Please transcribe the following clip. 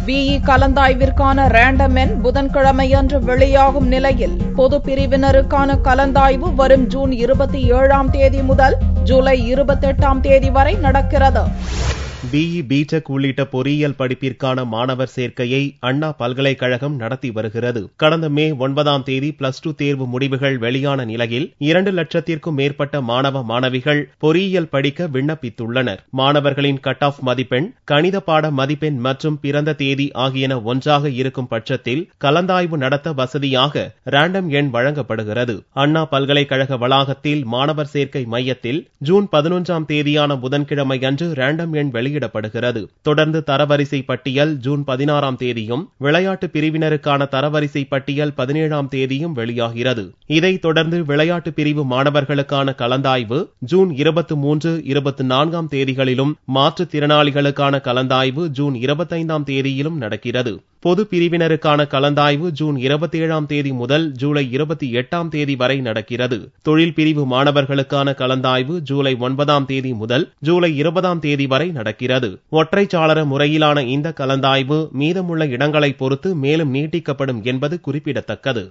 BE கலந்தாய்விற்கான random எண் புதன்கிழமையன்று வெளியாகும் நிலையில் பொது பிரிவினருக்கான கலந்தாய்வு வரும் ஜூன் 27ஆம் தேதி முதல் ஜூலை 28ஆம் தேதி வரை நடக்கிறது. பிஇ, பிடெக் உள்ளிட்ட பொறியியல் படிப்பிற்கான மாணவர் சேர்க்கையை அண்ணா பல்கலைக்கழகம் நடத்தி வருகிறது. கடந்த மே 9ஆம் தேதி +2 தேர்வு முடிவுகள் வெளியான நிலையில் 2 லட்சத்திற்கும் மேற்பட்ட மாணவ மாணவிகள் பொறியியல் படிக்க விண்ணப்பித்துள்ளனர். மாணவர்களின் கட் ஆஃப் மதிப்பெண், கணித பாட மதிப்பெண் மற்றும் பிறந்த தேதி ஆகியன ஒன்றாக இருக்கும் பட்சத்தில் கலந்தாய்வு நடத்த வசதியாக ரேண்டம் எண் வழங்கப்படுகிறது. அண்ணா பல்கலைக்கழக வளாகத்தில் மாணவர் சேர்க்கை மையத்தில் ஜூன் 11ஆம் தேதியான புதன்கிழமை அன்று ரேண்டம் எண் வெளியிடப்படுகிறது. தொடர்ந்து தரவரிசை பட்டியல் ஜூன் 16ஆம் தேதியும், விளையாட்டு பிரிவினருக்கான தரவரிசை பட்டியல் 17ஆம் தேதியும் வெளியாகிறது. இதைத் தொடர்ந்து விளையாட்டு பிரிவு மாணவர்களுக்கான கலந்தாய்வு ஜூன் 23, 24ஆம் தேதிகளிலும், மாற்றுத்திறனாளிகளுக்கான கலந்தாய்வு ஜூன் 25ஆம் தேதியிலும் நடக்கிறது. பொது பிரிவினருக்கான கலந்தாய்வு ஜூன் 27ஆம் தேதி முதல் ஜூலை 28ஆம் தேதி வரை நடக்கிறது. தொழில் பிரிவு மாணவர்களுக்கான கலந்தாய்வு ஜூலை 9ஆம் தேதி முதல் ஜூலை 20ஆம் தேதி வரை நடக்கிறது. ஒற்றைச்சாளர முறையிலான இந்த கலந்தாய்வு மீதமுள்ள இடங்களை பொறுத்து மேலும் நீட்டிக்கப்படும் என்பது குறிப்பிடத்தக்கது.